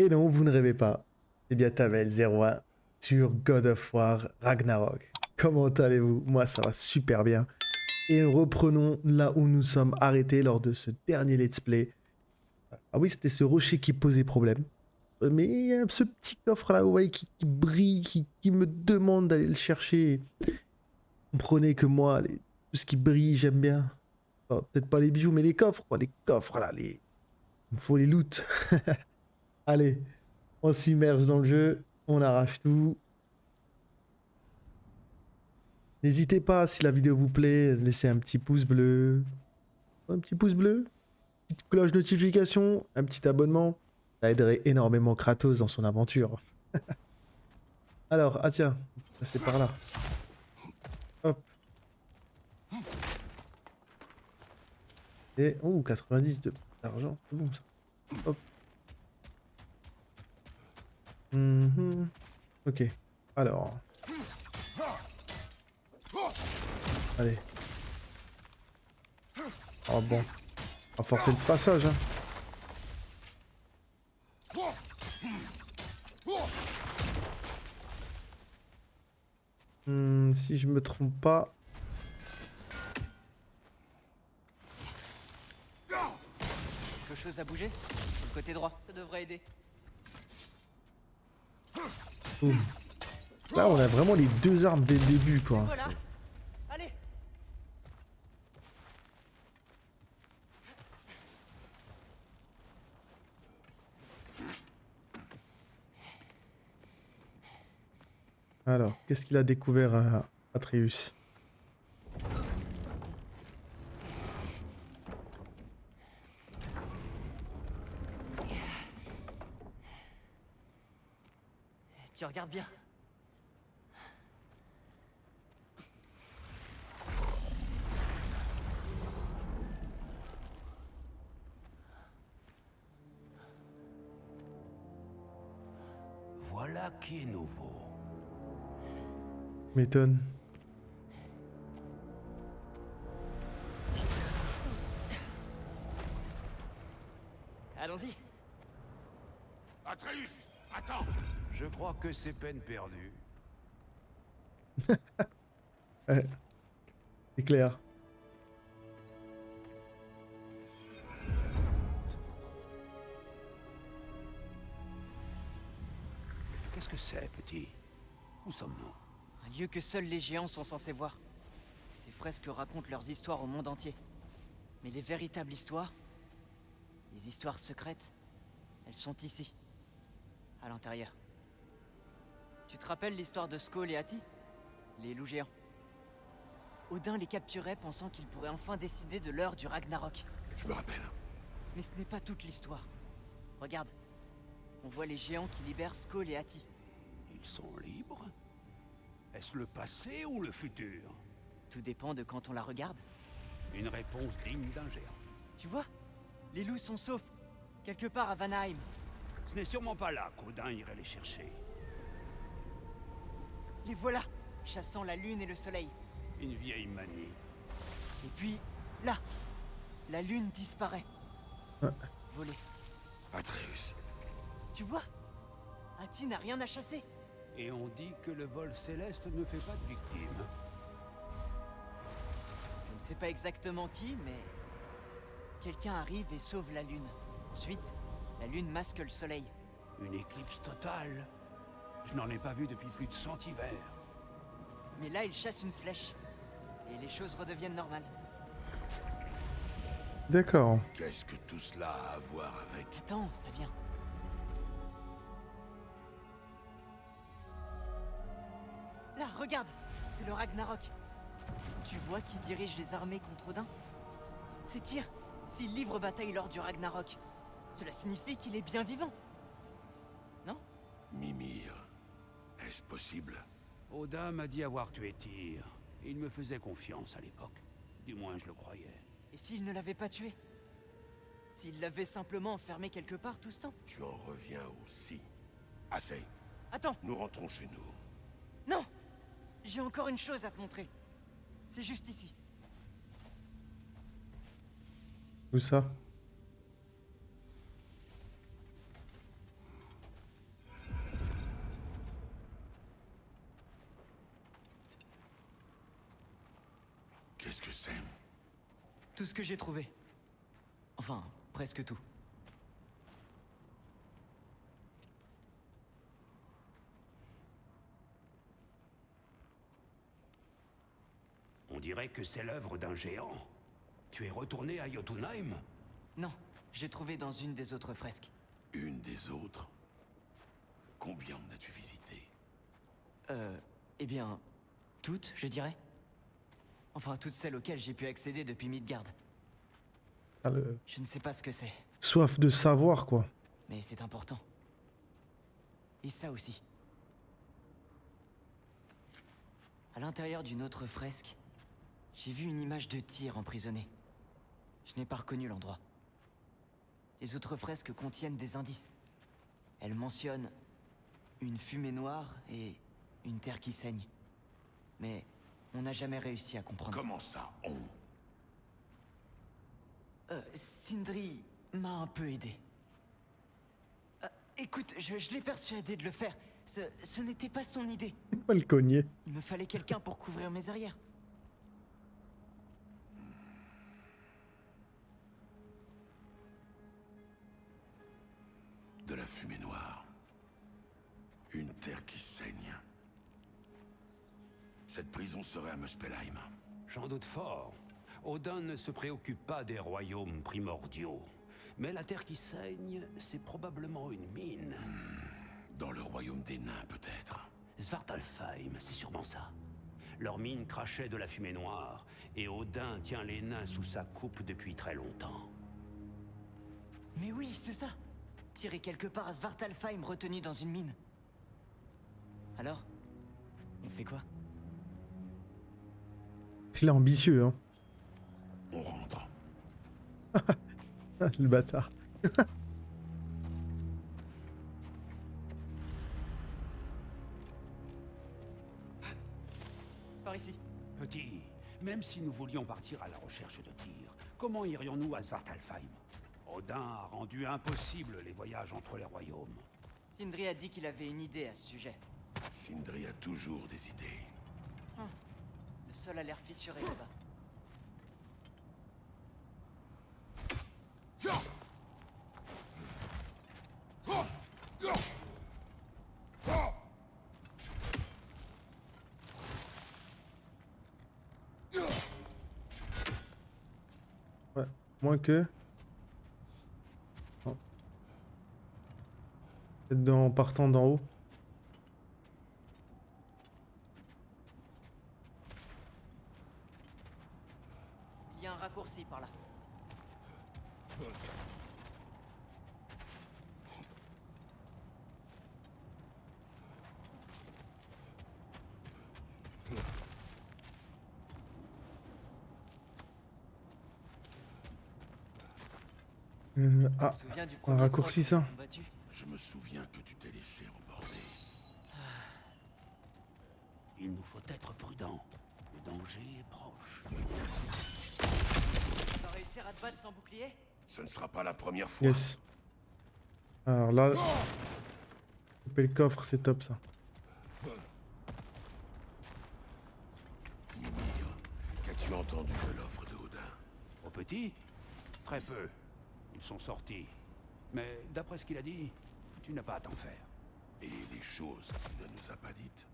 Et non, vous ne rêvez pas. C'est bien Tavel01 sur God of War Ragnarok. Comment allez-vous? Moi, ça va super bien. Et reprenons là où nous sommes arrêtés lors de ce dernier let's play. Ah oui, c'était ce rocher qui posait problème. Mais il y a ce petit coffre là, vous voyez, qui brille, qui me demande d'aller le chercher. Comprenez que moi, tout ce qui brille, j'aime bien. Oh, peut-être pas les bijoux, mais les coffres, quoi. Les coffres là, il me faut les loot. Allez, on s'immerge dans le jeu, on arrache tout. N'hésitez pas, si la vidéo vous plaît, laissez un petit pouce bleu. Un petit pouce bleu, petite cloche notification, un petit abonnement. Ça aiderait énormément Kratos dans son aventure. Alors, ah tiens, c'est par là. Hop. Et, oh, 90 d'argent, c'est bon ça. Hop. Mhm. Ok, alors. Allez. Oh bon, on va forcer le passage, hein. Si je me trompe pas. Quelque chose à bouger? Sur le côté droit, ça devrait aider. Boum. Là, on a vraiment les deux armes dès le début, quoi. Voilà. Allez. Alors, qu'est-ce qu'il a découvert à Atreus? Tu regardes bien. Voilà qui est nouveau. M'étonne. Allons-y. Atreus, attends. Je crois que c'est peine perdue. Ouais, c'est clair. Qu'est-ce que c'est, petit? Où sommes-nous? Un lieu que seuls les géants sont censés voir. Ces fresques racontent leurs histoires au monde entier. Mais les véritables histoires, les histoires secrètes, elles sont ici, à l'intérieur. Tu te rappelles l'histoire de Skoll et Hati? Les loups géants. Odin les capturait pensant qu'il pourrait enfin décider de l'heure du Ragnarok. Je me rappelle. Mais ce n'est pas toute l'histoire. Regarde, on voit les géants qui libèrent Skoll et Hati. Ils sont libres? Est-ce le passé ou le futur? Tout dépend de quand on la regarde. Une réponse digne d'un géant. Tu vois? Les loups sont saufs, quelque part à Vanaheim. Ce n'est sûrement pas là qu'Odin irait les chercher. Les voilà, chassant la lune et le soleil. Une vieille manie. Et puis, là, la lune disparaît. Ouais. Volée. Atreus. Tu vois? Hati n'a rien à chasser. Et on dit que le vol céleste ne fait pas de victimes. Je ne sais pas exactement qui, mais... quelqu'un arrive et sauve la lune. Ensuite, la lune masque le soleil. Une éclipse totale. Je n'en ai pas vu depuis plus de 100 hivers. Mais là, il chasse une flèche. Et les choses redeviennent normales. D'accord. Qu'est-ce que tout cela a à voir avec... Attends, ça vient. Là, regarde! C'est le Ragnarok. Tu vois qui dirige les armées contre Odin? C'est Tyr. S'il livre bataille lors du Ragnarok, cela signifie qu'il est bien vivant. Non? Mimir. Est-ce possible? Odin m'a dit avoir tué Tyr. Il me faisait confiance à l'époque. Du moins, je le croyais. Et s'il ne l'avait pas tué? S'il l'avait simplement enfermé quelque part tout ce temps? Tu en reviens aussi. Assez. Attends! Nous rentrons chez nous. Non! J'ai encore une chose à te montrer. C'est juste ici. Où ça? Qu'est-ce que c'est? Tout ce que j'ai trouvé. Enfin, presque tout. On dirait que c'est l'œuvre d'un géant. Tu es retourné à Jotunheim? Non, j'ai trouvé dans une des autres fresques. Une des autres? Combien en as-tu visité? Eh bien, toutes, je dirais. Enfin, toutes celles auxquelles j'ai pu accéder depuis Midgard. Ah, le... Je ne sais pas ce que c'est, Soif de savoir, quoi. mais c'est important. Et ça aussi. À l'intérieur d'une autre fresque, j'ai vu une image de Tyr emprisonné. Je n'ai pas reconnu l'endroit. Les autres fresques contiennent des indices. Elles mentionnent une fumée noire et une terre qui saigne. Mais on n'a jamais réussi à comprendre. Comment ça, on? Sindri m'a un peu aidé. Écoute, je l'ai persuadé de le faire. Ce n'était pas son idée. Pas le cogner. Il me fallait quelqu'un pour couvrir mes arrières. De la fumée noire. Une terre qui saigne. Cette prison serait à Muspelheim. J'en doute fort. Odin ne se préoccupe pas des royaumes primordiaux. Mais la terre qui saigne, c'est probablement une mine. Dans le royaume des nains, peut-être. Svartalfheim, c'est sûrement ça. Leur mine crachait de la fumée noire, et Odin tient les nains sous sa coupe depuis très longtemps. Mais oui, c'est ça. Tiré quelque part à Svartalfheim, retenu dans une mine. Alors, on fait quoi? Il est ambitieux, hein. On rentre. Le bâtard. Par ici. Petit, même si nous voulions partir à la recherche de Tyr, comment irions-nous à Svartalfheim? Odin a rendu impossible les voyages entre les royaumes. Sindri a dit qu'il avait une idée à ce sujet. Sindri a toujours des idées. Le sol a l'air fissuré là-bas. Ouais, moins que... Oh. Peut-être en partant d'en haut. Il y a un raccourci par là. Ah, Tu te souviens du un premier raccourci, troll ça. qu'on a combattu? Je me souviens que tu t'es laissé emporter. Il nous faut être prudents. Le danger est proche. Tu vas réussir à te battre sans bouclier? Ce ne sera pas la première fois. Yes. Alors là... Couper le coffre, c'est top, ça. Mimir, qu'as-tu entendu de l'offre de Odin? Au petit? Très peu. Ils sont sortis. Mais d'après ce qu'il a dit, tu n'as pas à t'en faire. Et les choses qu'il ne nous a pas dites?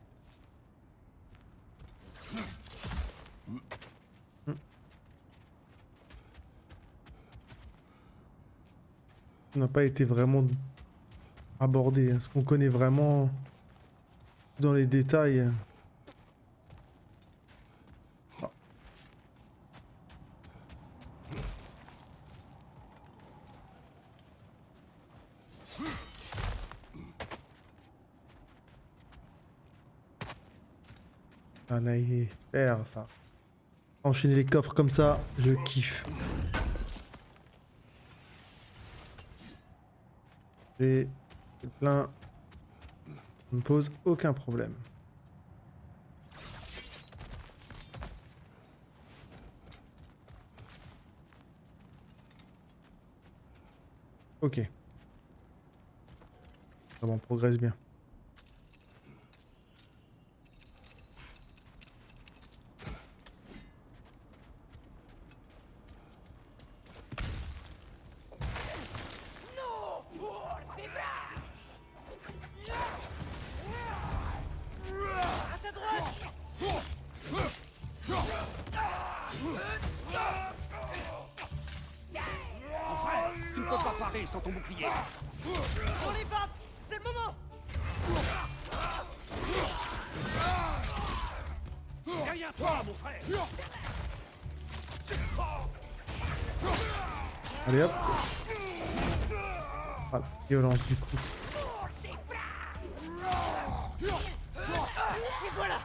On n'a pas été vraiment abordé. Est-ce qu'on connaît vraiment dans les détails? Non. Un super ça. Enchaîner les coffres comme ça, je kiffe. J'ai le plein. Ça me pose aucun problème. Ok. Ça va, on progresse bien. passer sans ton bouclier. On les bat. C'est le moment. Derrière toi, mon frère. Allez hop. Ah, violence du coup. Et voilà.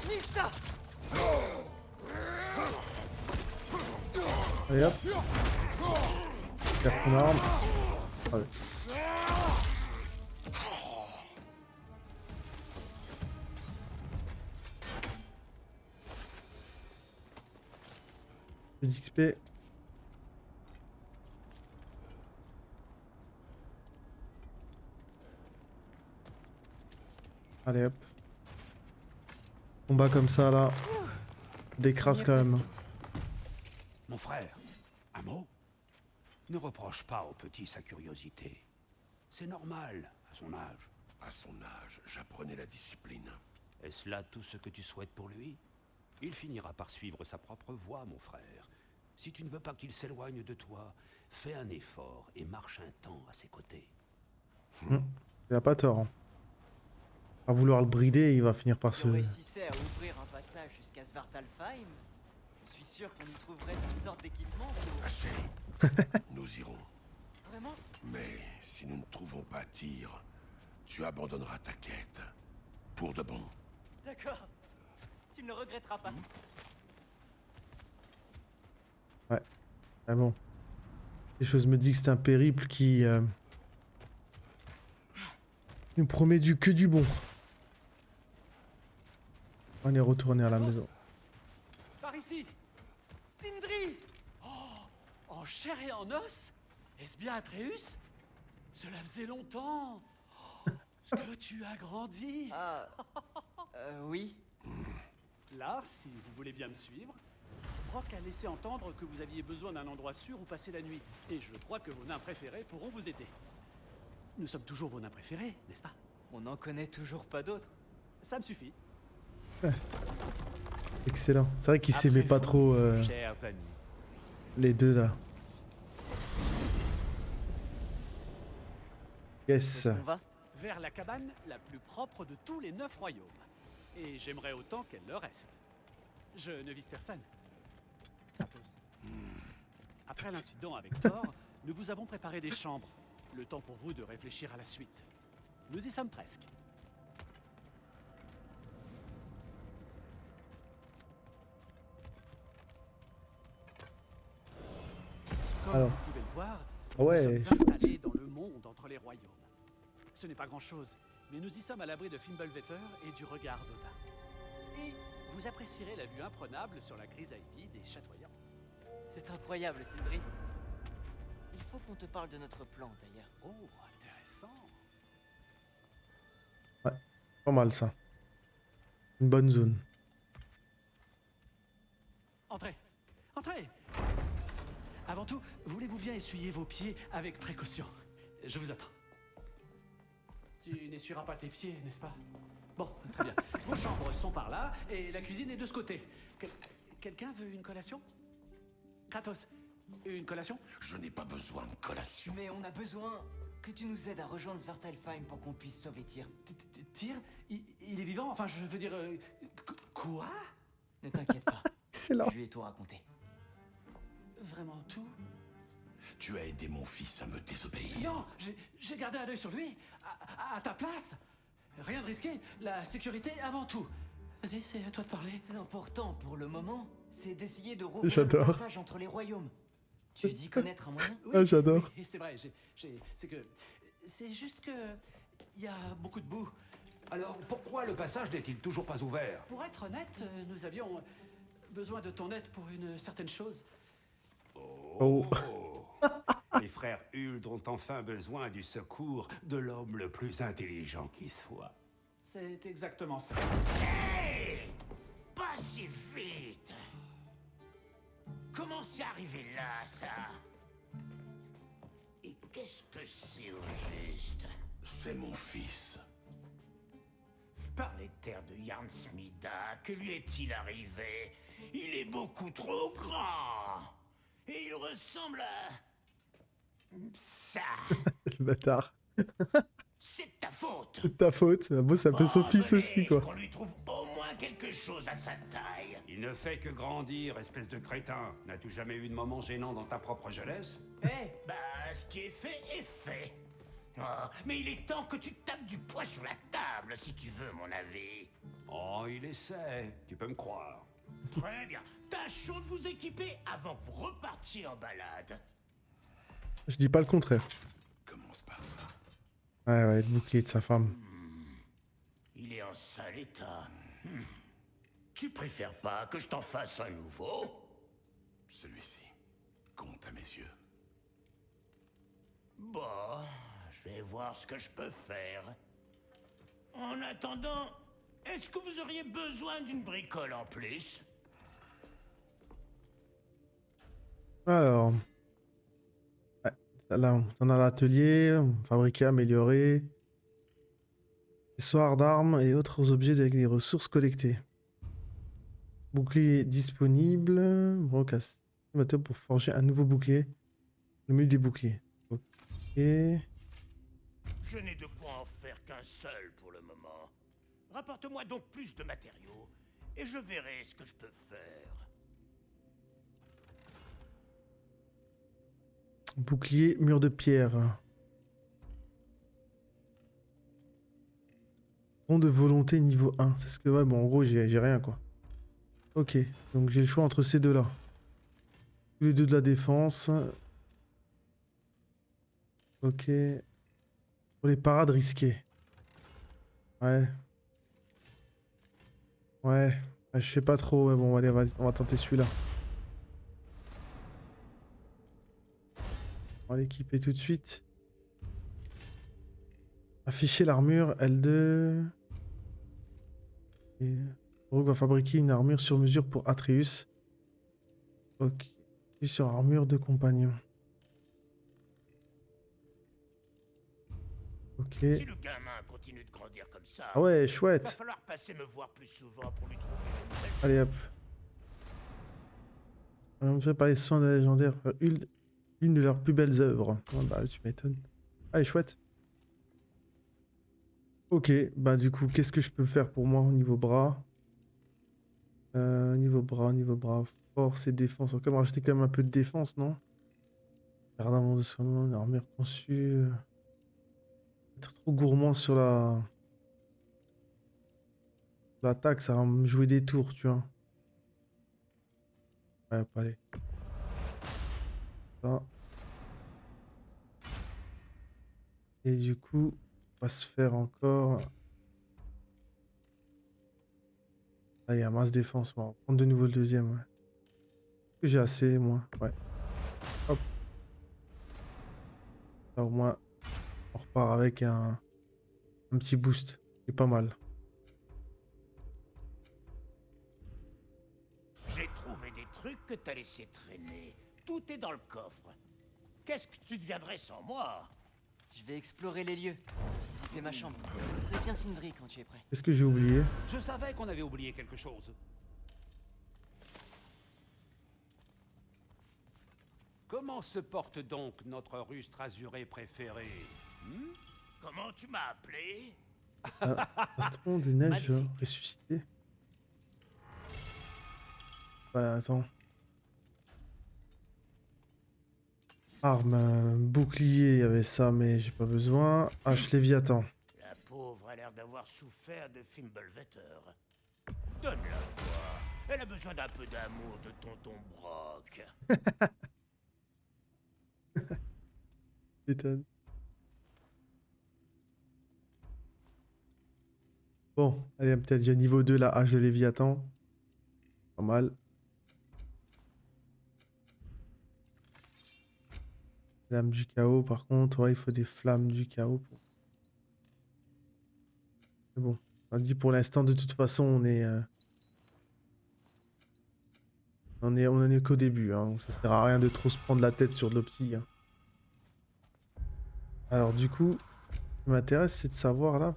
Nista. Allez hop. Garde ton arme. Allez. XP. Allez hop. Combat comme ça là. D'écrase quand même. Mon frère, un mot? Ne reproche pas au petit sa curiosité. C'est normal, à son âge. À son âge, j'apprenais la discipline. Est-ce là tout ce que tu souhaites pour lui? Il finira par suivre sa propre voie, mon frère. Si tu ne veux pas qu'il s'éloigne de toi, fais un effort et marche un temps à ses côtés. Il a pas tort. Hein. À vouloir le brider, il va finir par Si se... on réussissait à ouvrir un passage jusqu'à Svartalfheim, je suis sûr qu'on y trouverait toutes sortes d'équipements pour... Assez. Nous irons. Vraiment? Mais si nous ne trouvons pas Tyr, tu abandonneras ta quête. Pour de bon. D'accord. Tu ne le regretteras pas. Ah bon. Les choses me disent que c'est un périple qui... nous promet que du bon. On est retourné à la maison. Par ici. Sindri! En chair et en os? Est-ce bien Atreus? Cela faisait longtemps. Oh, est-ce que tu as grandi? Ah... oui. Là, si vous voulez bien me suivre, Brok a laissé entendre que vous aviez besoin d'un endroit sûr où passer la nuit. Et je crois que vos nains préférés pourront vous aider. Nous sommes toujours vos nains préférés, n'est-ce pas? On n'en connaît toujours pas d'autres. Ça me suffit. Excellent. C'est vrai qu'ils Après s'aimaient pas vous, trop, chers amis. les deux là. Où Yes. est-ce qu'on va? Vers la cabane la plus propre de tous les 9 royaumes. Et j'aimerais autant qu'elle le reste. Je ne vise personne. Kratos. Après l'incident avec Thor, nous vous avons préparé des chambres. Le temps pour vous de réfléchir à la suite. Nous y sommes presque. Comme Alors. vous pouvez le voir, Ouais. nous sommes installés dans le monde entre les royaumes. Ce n'est pas grand-chose, mais nous y sommes à l'abri de Fimbulvetter et du regard d'Odin. Et vous apprécierez la vue imprenable sur la grisaille vide et chatoyante. C'est incroyable, Sindri. Il faut qu'on te parle de notre plan, d'ailleurs. Oh, intéressant. Pas mal ça. Une bonne zone. Entrez, entrez. Avant tout, voulez-vous bien essuyer vos pieds avec précaution? Je vous attends. Tu n'essuieras pas tes pieds, n'est-ce pas? Bon, très bien. Vos chambres sont par là et la cuisine est de ce côté. Quelqu'un veut une collation? Kratos, une collation? Je n'ai pas besoin de collation. Mais on a besoin que tu nous aides à rejoindre Svartalfheim pour qu'on puisse sauver Tyr. Tyr? Il est vivant? Enfin, je veux dire... Quoi? Ne t'inquiète pas, Excellent. je lui ai tout raconté. Vraiment tout? Tu as aidé mon fils à me désobéir. Non, j'ai gardé un œil sur lui, à ta place. Rien de risqué, la sécurité avant tout. Vas-y, c'est à toi de parler. L'important pour le moment, c'est d'essayer de rouvrir le J'adore. passage entre les royaumes. Tu dis connaître un moyen? Oui, Ah, j'adore. oui, c'est vrai, c'est que... C'est juste que... Il y a beaucoup de boue. Alors, pourquoi le passage n'est-il toujours pas ouvert? Pour être honnête, nous avions besoin de ton aide pour une certaine chose. Oh. Les frères Huld ont enfin besoin du secours de l'homme le plus intelligent qui soit. C'est exactement ça. si vite. Comment c'est arrivé là, ça? Et qu'est-ce que c'est au juste? C'est mon fils. Par les terres de Yarnsmida, que lui est-il arrivé? Il est beaucoup trop grand. Et il ressemble à... ça. Le bâtard. C'est de ta faute. C'est de ta faute. Bon, c'est un peu son fils Venez, aussi, quoi. qu'on lui trouve au moins quelque chose à sa taille. Il ne fait que grandir, espèce de crétin. N'as-tu jamais eu de moment gênant dans ta propre jeunesse? Bah, ce qui est fait est fait. Oh, mais il est temps que tu tapes du poing sur la table, si tu veux, mon avis. Oh, il essaie. Tu peux me croire. Très bien. Tâchons de vous équiper avant que vous repartiez en balade. Je dis pas le contraire. Commence par ça. Ouais, le bouclier de sa femme. Il est en sale état. Tu préfères pas que je t'en fasse un nouveau? Celui-ci compte à mes yeux. Bon, je vais voir ce que je peux faire. En attendant, est-ce que vous auriez besoin d'une bricole en plus? Alors. Ouais, là, on a l'atelier, fabriquer, améliorer. Accessoires d'armes et autres objets avec des ressources collectées. Bouclier disponible. Brocasse. Pour forger un nouveau bouclier. Le milieu des boucliers. Ok. Je n'ai de quoi en faire qu'un seul pour le moment. Rapporte-moi donc plus de matériaux, et je verrai ce que je peux faire. Bouclier, mur de pierre. Pont de volonté niveau 1. C'est ce que... Ouais, bon, en gros, j'ai rien, quoi. Ok, donc j'ai le choix entre ces deux-là. Tous les deux de la défense. Ok. Pour les parades risquées. Ouais. Ouais. Je sais pas trop. Ouais, bon, allez, on va tenter celui-là. On va l'équiper tout de suite. Afficher l'armure L2. Et Rogue va fabriquer une armure sur mesure pour Atreus. Ok. Et sur armure de compagnon. Ok. Si le gamin continue de grandir comme ça, Ah ouais, il va chouette. falloir passer me voir plus souvent pour lui trouver de nouvelles. Allez hop. On fait par les soins de la légendaire. Une de leurs plus belles œuvres. Oh, bah tu m'étonnes. Allez, chouette. Ok, bah du coup, qu'est-ce que je peux faire pour moi au niveau bras? Niveau bras, force et défense. On va quand même rajouter quand même un peu de défense, non? Gardement de soin, une armure conçue. Être trop gourmand sur l'attaque, ça va me jouer des tours, tu vois. Ouais, pas aller. Ça. Et du coup, on va se faire encore. Ah, il y a masse défense. On va prendre de nouveau le deuxième. Ouais. Est-ce que j'ai assez, moi? Ouais. Hop. Là, au moins, on repart avec un petit boost. C'est pas mal. J'ai trouvé des trucs que t'as laissé traîner. Tout est dans le coffre. Qu'est-ce que tu deviendrais sans moi? Je vais explorer les lieux, visiter ma chambre. Préviens Sindri quand tu es prêt. Qu'est-ce que j'ai oublié? Je savais qu'on avait oublié quelque chose. Comment se porte donc notre rustre azuré préféré? Comment tu m'as appelé? Astron de neige Magnifique. ressuscité. Bah attends. Arme, bouclier, il y avait ça, mais j'ai pas besoin. Hache Léviathan. La pauvre a l'air d'avoir souffert de Fimbulvetter. Donne-la moi. Elle a besoin d'un peu d'amour de tonton Brock. Étonne. Bon, allez, peut-être déjà niveau 2, la hache de Léviathan. Pas mal. Flamme du chaos, par contre, ouais, il faut des flammes du chaos. Mais bon, on dit pour l'instant, de toute façon, on est On en est qu'au début, hein, donc ça sert à rien de trop se prendre la tête sur de l'opti. Hein. Alors du coup, ce qui m'intéresse, c'est de savoir là.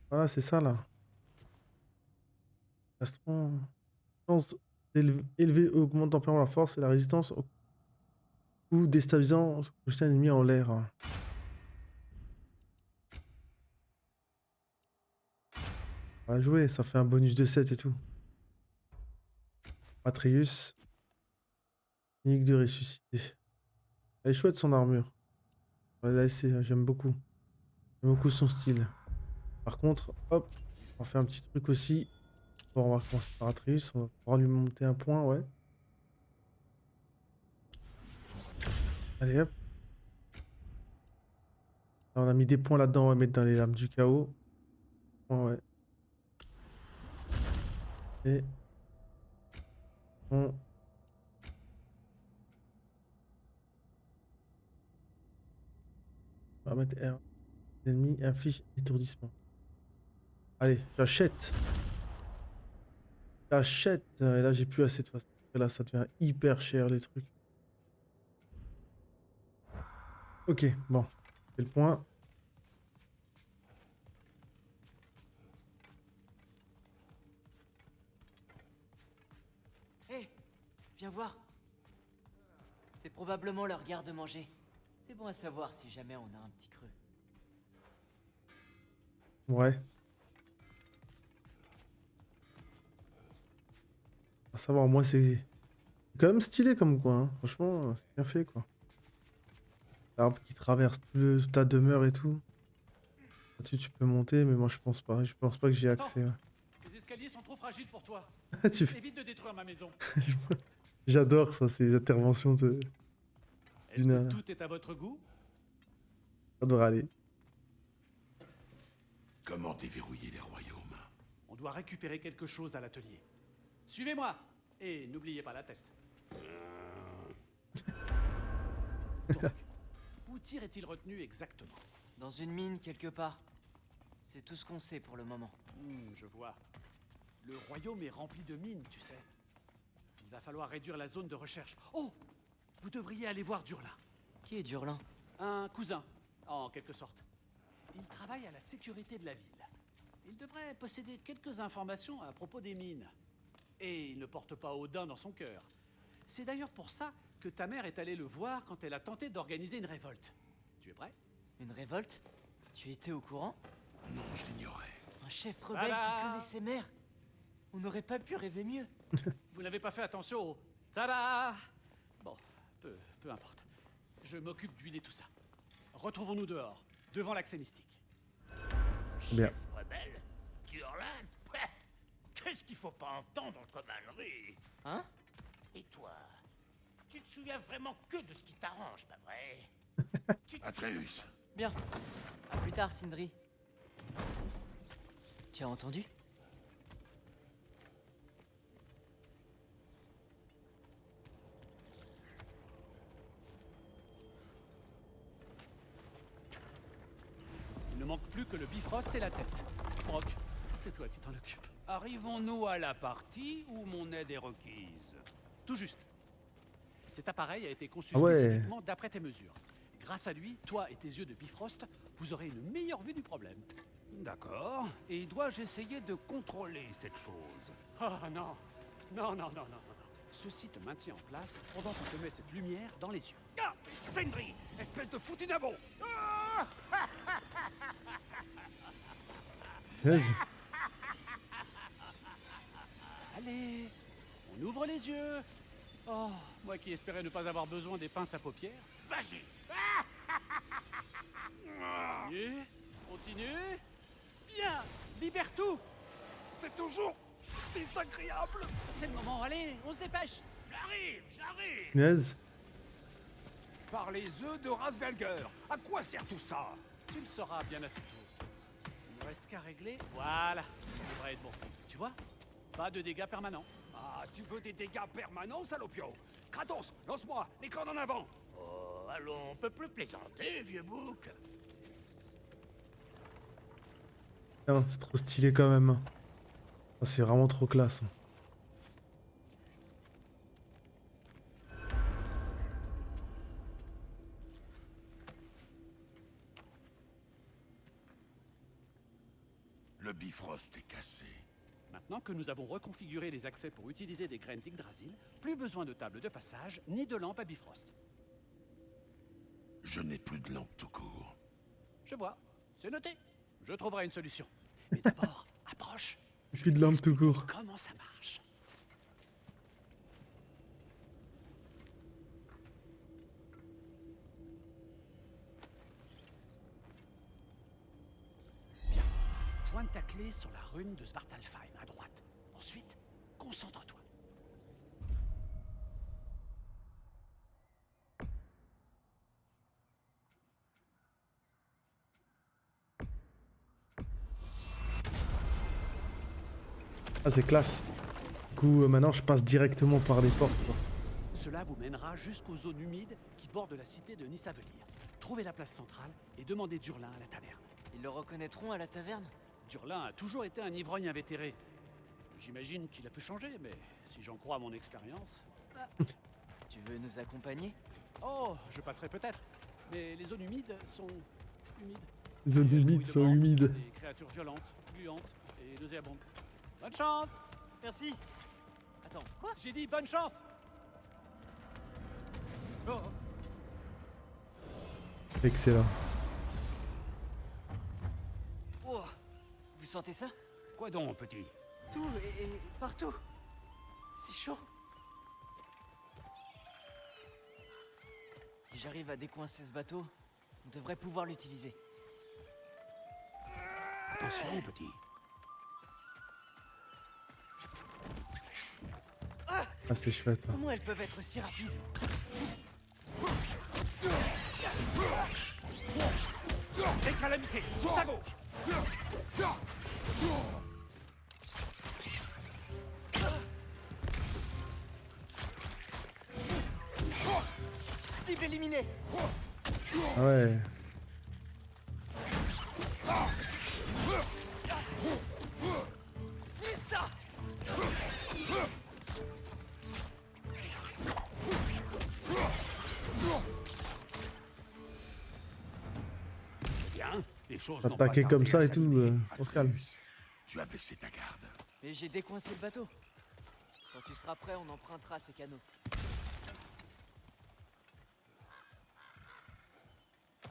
Voilà, c'est ça là. Astron, chance élevée augmente amplement la force et la résistance au coup déstabilisant projeter un ennemi en l'air. On va jouer, ça fait un bonus de 7 et tout. Atreus. Unique de ressuscité. Elle est chouette son armure. Là, j'aime beaucoup. J'aime beaucoup son style. Par contre, hop, on va faire un petit truc aussi. Bon, on va commencer par Atreus. On va pouvoir lui monter un point, ouais. Allez hop. Là, on a mis des points là-dedans, on va mettre dans les lames du chaos. Ouais. Et on va mettre R. L'ennemi inflige étourdissement. Allez, j'achète. J'achète. Et là, j'ai plus assez de façon. Là, ça devient hyper cher les trucs. Ok, bon. C'est le point. Hé, viens voir. C'est probablement leur garde-manger. C'est bon à savoir si jamais on a un petit creux. Ouais. À savoir, moi, c'est quand même stylé comme quoi. Hein. Franchement, c'est bien fait, quoi. L'arbre qui traverse toute la demeure et tout. Là-dessus, tu peux monter, mais moi, je pense pas. Je pense pas que j'ai accès. Ouais. Ces escaliers sont trop fragiles pour toi. Tu fais- Évite de détruire ma maison. J'adore ça, ces interventions de... Est-ce que tout est à votre goût? Ça devrait aller. Comment déverrouiller les royaumes? On doit récupérer quelque chose à l'atelier. Suivez-moi. Et n'oubliez pas la tête. Donc, où Tyr est-il retenu exactement? Dans une mine quelque part. C'est tout ce qu'on sait pour le moment. Je vois. Le royaume est rempli de mines, tu sais. Il va falloir réduire la zone de recherche. Oh! Vous devriez aller voir Durlin. Qui est Durlin? Un cousin, en quelque sorte. Il travaille à la sécurité de la ville. Il devrait posséder quelques informations à propos des mines. Et il ne porte pas Odin dans son cœur. C'est d'ailleurs pour ça que ta mère est allée le voir quand elle a tenté d'organiser une révolte. Tu es prêt? Une révolte? Tu étais au courant? Non, je l'ignorais. Un chef rebelle qui connaît ses mères? On n'aurait pas pu rêver mieux. Vous n'avez pas fait attention au... Tada! Bon, peu importe. Je m'occupe d'huiler tout ça. Retrouvons-nous dehors, devant l'accès mystique. Bien. Chef rebelle? Durlin? Qu'est-ce qu'il faut pas entendre comme ânerie? Hein? Et toi? Tu te souviens vraiment que de ce qui t'arrange, pas vrai? Atreus, Bien. À plus tard, Sindri. Tu as entendu? Il ne manque plus que le Bifrost et la tête. Brock, c'est toi qui t'en occupes. Arrivons-nous à la partie où mon aide est requise? Tout juste. Cet appareil a été conçu Ah ouais. spécifiquement d'après tes mesures. Grâce à lui, toi et tes yeux de Bifrost, vous aurez une meilleure vue du problème. D'accord. Et dois-je essayer de contrôler cette chose? Ah non. Non. Ceci te maintient en place pendant qu'on te met cette lumière dans les yeux. Ah, Sindri, espèce de foutinabo! Yes. Allez, on ouvre les yeux. Oh, moi qui espérais ne pas avoir besoin des pinces à paupières. Vas-y! Continue. Bien, libère tout. C'est toujours désagréable! C'est le moment, allez, on se dépêche. J'arrive! Yes. Par les œufs de Rasvelger, à quoi sert tout ça? Tu le sauras bien assez tôt. Il ne reste qu'à régler. Voilà, ça devrait être bon. Tu vois? Pas de dégâts permanents. Ah, tu veux des dégâts permanents, salopio? Kratos, lance-moi, les cordes en avant. Oh, allons, on peut plus plaisanter, vieux bouc. Ah, c'est trop stylé quand même. Ah, c'est vraiment trop classe. Le Bifrost est cassé. Maintenant que nous avons reconfiguré les accès pour utiliser des graines d'Yggdrasil, plus besoin de table de passage ni de lampe à Bifrost. Je n'ai plus de lampe tout court. Je vois, c'est noté. Je trouverai une solution. Mais d'abord, approche. Et puis de lampe tout court. Comment ça marche? Bien. Pointe ta clé sur la rune de Svartalfheim à droite. Ensuite, concentre-toi. Ah, c'est classe. Du coup, maintenant, je passe directement par les portes, quoi. Cela vous mènera jusqu'aux zones humides qui bordent la cité de Nisavenir. Trouvez la place centrale et demandez Durlin à la taverne. Ils le reconnaîtront à la taverne? Durlin a toujours été un ivrogne invétéré. J'imagine qu'il a pu changer, mais si j'en crois à mon expérience... Tu veux nous accompagner? Oh, je passerai peut-être. Mais les zones humides sont... humides. Les zones Et elles humides grouillent sont de vent, humides. Des créatures violentes, gluantes et nauséabondes. Bonne chance! Merci. Attends, quoi? J'ai dit bonne chance! Excellent. Oh, vous sentez ça? Quoi donc, petit? Tout et partout. C'est chaud. Si j'arrive à décoincer ce bateau, on devrait pouvoir l'utiliser. Attention, petit. Ah, c'est chouette. Hein. Comment elles peuvent être si rapides? Des calamités, sur ta gauche. Cible éliminée. Ah ouais. Lista. Bien, les choses n'ont Attaquer pas comme tardé ça à et tout, s'animer. on se calme. Atreus, tu as baissé ta garde. Mais j'ai décoincé le bateau. Quand tu seras prêt, on empruntera ces canaux.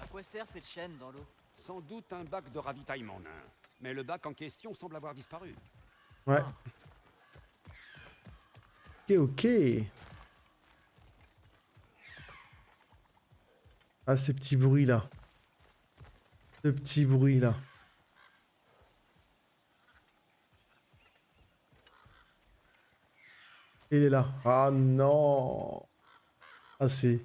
À quoi sert cette chaîne dans l'eau? Sans doute un bac de ravitaillement, nain. Mais le bac en question semble avoir disparu. Ouais. Ok, ok. Ah, ces petits bruits là. Ce petit bruit là. Il est là. Ah non. Ah, c'est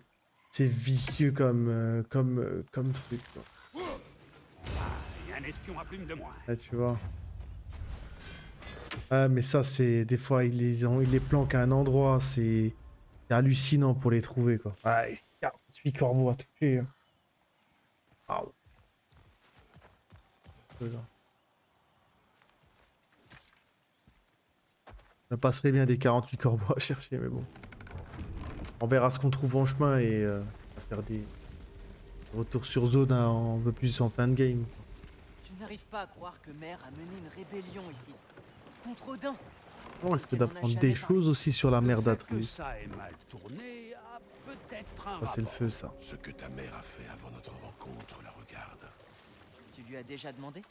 vicieux comme truc, quoi. Et un espion à plume de moins. Là, tu vois. Ah, mais ça, c'est... Des fois, ils les planquent à un endroit. C'est hallucinant pour les trouver, quoi. Ah, 48 corbeaux à toucher. Hein. Waouh. Ça passerait bien des 48 corbeaux à chercher, mais bon. On verra ce qu'on trouve en chemin et on va faire des retours sur zone un peu plus en fin de game. Je n'arrive pas à croire que Mère a mené une rébellion ici. Contre Odin. On risque Qu'elle en a d'apprendre jamais des parlé. choses aussi sur la mer Le fait que d'Atreus. ça ait mal tourné a peut-être un Ça, c'est le rapport. feu, ça. Ce que ta mère a fait avant notre rencontre la regarde. Tu lui as déjà demandé?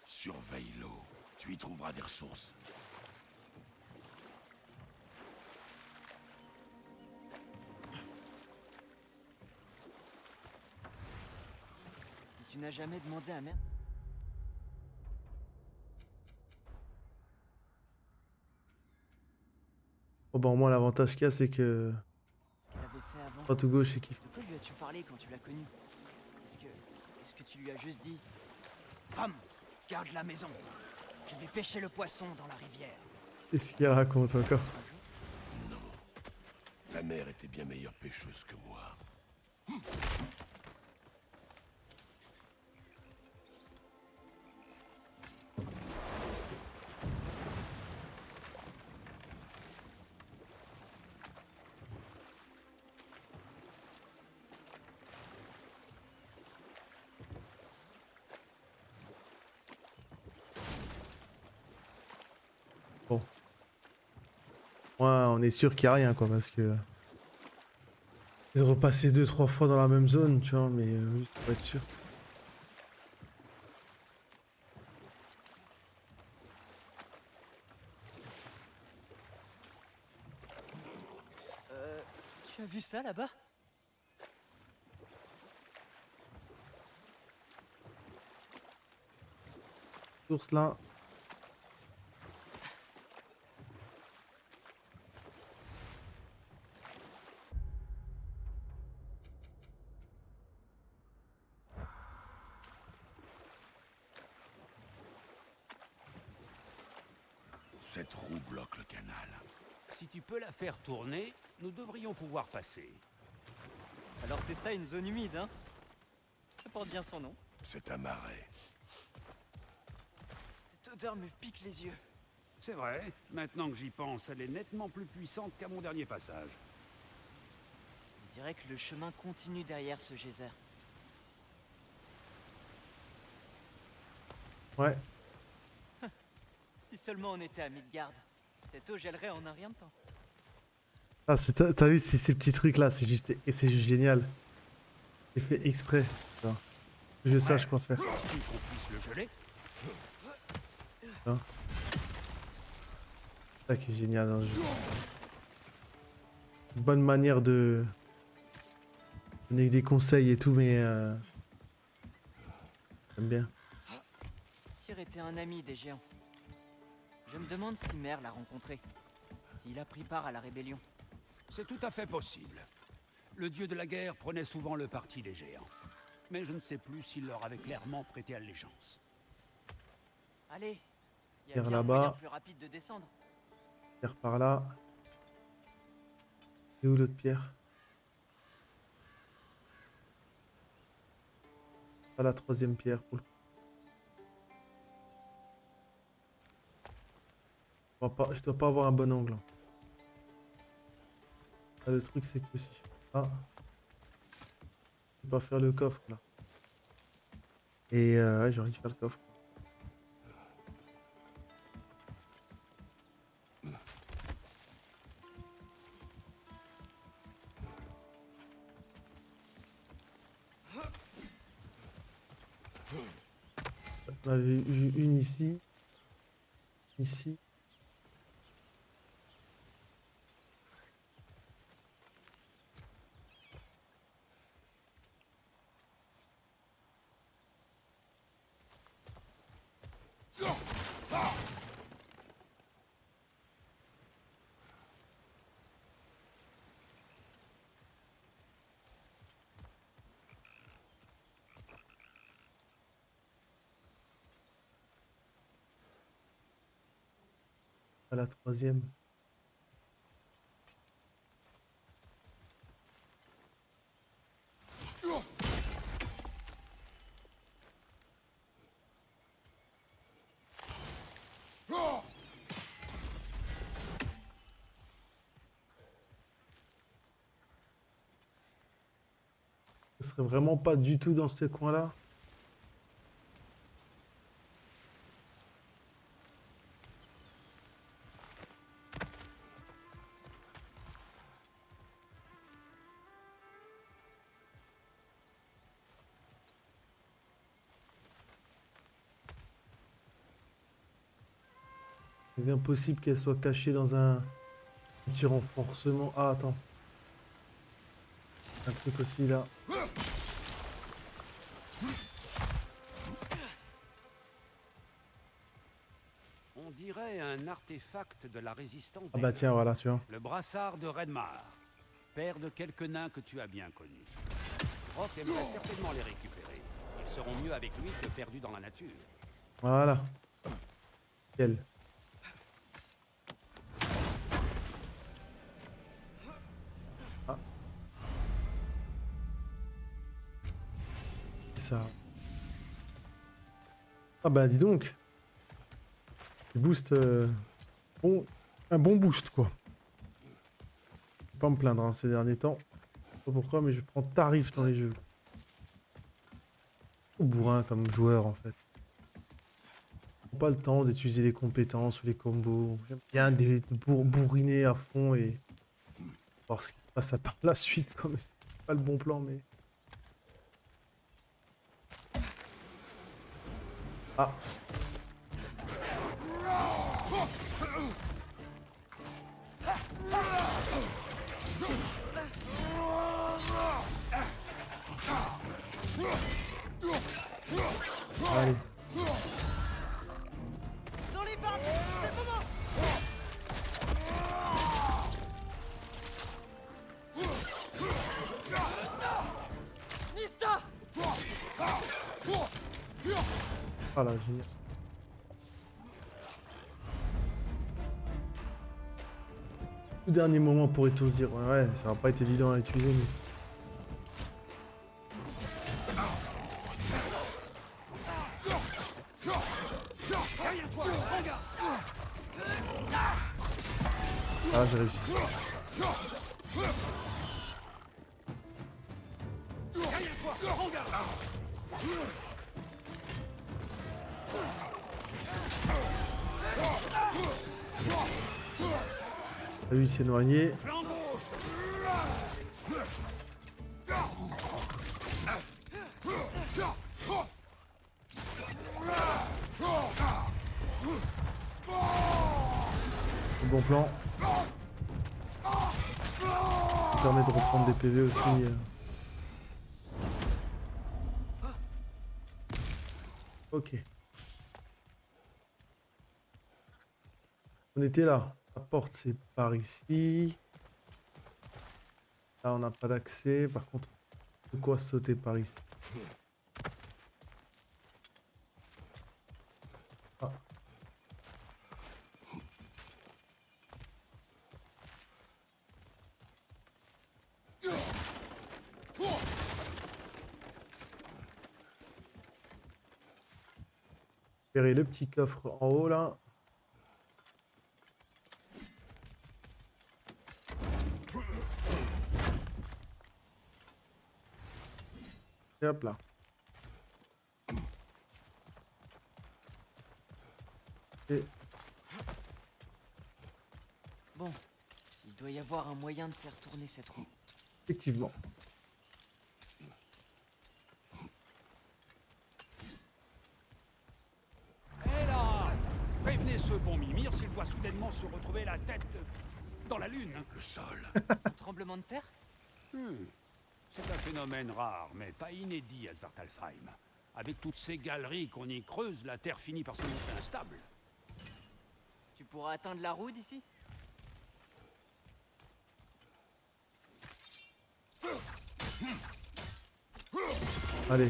Surveille l'eau. Tu y trouveras des ressources. Si tu n'as jamais demandé à Mère... Oh, bah, au moins, l'avantage qu'il y a, c'est que. ce qu'elle avait fait avant. Droite ou gauche, c'est kiff. De quoi lui as-tu parlé quand tu l'as connue? Est-ce que tu lui as juste dit... Femme, garde la maison. Je vais pêcher le poisson dans la rivière. Qu'est-ce qu'il raconte encore? Ta mère était bien meilleure pêcheuse que moi. Bon. Ouais, on est sûr qu'il n'y a rien, quoi, parce que... J'ai repassé 2-3 fois dans la même zone, tu vois, mais juste pour être sûr. Tu as vu ça là-bas? Source là. Cette roue bloque le canal. Si tu peux la faire tourner, nous devrions pouvoir passer. Alors c'est ça une zone humide, hein? Ça porte bien son nom. C'est un marais. Cette odeur me pique les yeux. C'est vrai, maintenant que j'y pense, elle est nettement plus puissante qu'à mon dernier passage. On dirait que le chemin continue derrière ce geyser. Ouais. Si seulement on était à Midgard, cette eau gèlerait en un rien de temps. Ah, t'as vu ces petits trucs là, c'est juste génial. C'est fait exprès. Tu vois. Que je sache quoi faire. Tu qu'on puisse le geler? C'est ça qui est génial dans le jeu. Une bonne manière de donner des conseils et tout, mais j'aime bien. Tyr était un ami des géants. Je me demande si Mer l'a rencontré. S'il a pris part à la rébellion. C'est tout à fait possible. Le dieu de la guerre prenait souvent le parti des géants. Mais je ne sais plus s'il leur avait clairement prêté allégeance. Allez, il y a Pierre bien un là-bas. moyen plus rapide de descendre. Pierre par là. Et où l'autre pierre? Ah, la troisième pierre. Pour le... Je dois pas avoir un bon angle. Ah, le truc c'est que si je... Ah. Je peux pas faire le coffre là. Et ouais, j'aurais dû faire le coffre. On avait eu une ici. Ici. À la troisième. Ce serait vraiment pas du tout dans ce coin-là. C'est bien possible qu'elle soit cachée dans un petit renforcement. Ah, attends. Un truc aussi là. On dirait un artefact de la résistance Ah des bah nains. tiens, voilà, tu vois. Le brassard de Redmar, père de quelques nains que tu as bien connus. Rock aimerait certainement les récupérer. Ils seront mieux avec lui que perdus dans la nature. Voilà. Quel. ça. Ah bah dis donc. Il boost... bon, un bon boost quoi. Je vais pas me plaindre hein, ces derniers temps. Je sais pas pourquoi mais je prends tarif dans les jeux. Trop bourrin comme joueur en fait. Pas le temps d'utiliser les compétences ou les combos. J'aime bien bourriner à fond et voir ce qui se passe par la suite. Quoi. Mais c'est pas le bon plan, mais. Ah. Allez. Dans les barres, c'est le moment. Nista. Ah là, génial. Tout dernier moment pour étourdir. Ouais, ça va pas être évident à utiliser, mais. Ah, j'ai réussi. Lui, il s'est noyé. Bon plan. Ça permet de reprendre des PV aussi. Ok. On était là. La porte, c'est par ici. Là, on n'a pas d'accès. Par contre, de quoi sauter par ici? Ah. Récupérer le petit coffre en haut là. Et hop là. Et Bon, il doit y avoir un moyen de faire tourner cette roue. effectivement. Hé là! Prévenez ce bon Mimir s'il doit soudainement se retrouver la tête dans la lune. Le sol. Un tremblement de terre? C'est un phénomène rare, mais pas inédit à Svartalfheim. Avec toutes ces galeries qu'on y creuse, la Terre finit par se montrer instable. Tu pourras atteindre la roue d'ici? Allez.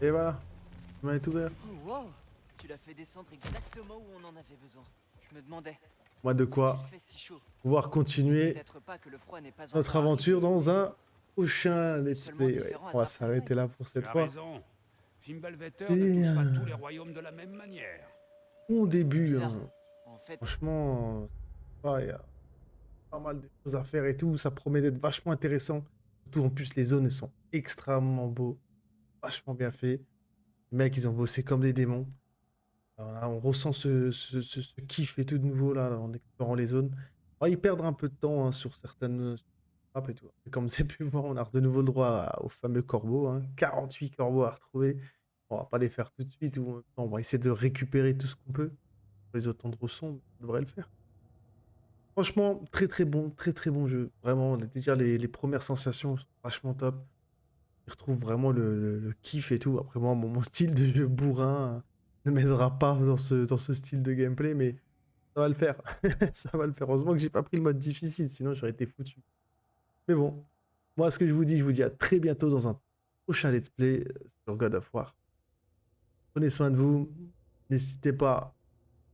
Et voilà. Le chemin est ouvert. Oh, wow! Tu l'as fait descendre exactement où on en avait besoin. Je me demandais, Moi de quoi il fait si chaud. pouvoir continuer Peut-être pas que le froid n'est pas notre encore aventure arrivé. dans un prochain let's seulement play. Ouais. différent à On va Svartalfheim. s'arrêter là pour Tu cette as fois. raison. Fimbulvetter Et, ne touche pas tous les royaumes de la même manière. Bon début. Bizarre. Hein. En fait, Franchement, il y a pas mal de choses à faire et tout. Ça promet d'être vachement intéressant. Surtout en plus, les zones elles sont extrêmement beaux, vachement bien fait. Les mecs, ils ont bossé comme des démons. Alors là, on ressent ce kiff et tout de nouveau là en explorant les zones. Alors, ils perdent un peu de temps hein, sur certaines maps et tout. Et comme vous avez pu voir, on a de nouveau le droit au fameux corbeau. Hein. 48 corbeaux à retrouver. On va pas les faire tout de suite. Ou on va essayer de récupérer tout ce qu'on peut. Les autant de ressons, on devrait le faire. Franchement, très très bon jeu. Vraiment, déjà les premières sensations sont vachement top. Je retrouve vraiment le kiff et tout. Après moi, mon style de jeu bourrin ne m'aidera pas dans ce style de gameplay, mais ça va le faire. Ça va le faire. Heureusement que j'ai pas pris le mode difficile, sinon j'aurais été foutu. Mais bon, moi ce que je vous dis à très bientôt dans un prochain let's play sur God of War. Prenez soin de vous. N'hésitez pas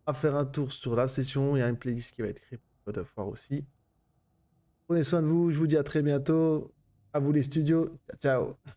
à faire un tour sur la session. Il y a une playlist qui va être créée pour God of War aussi. Prenez soin de vous. Je vous dis à très bientôt. À vous les studios. Ciao, ciao.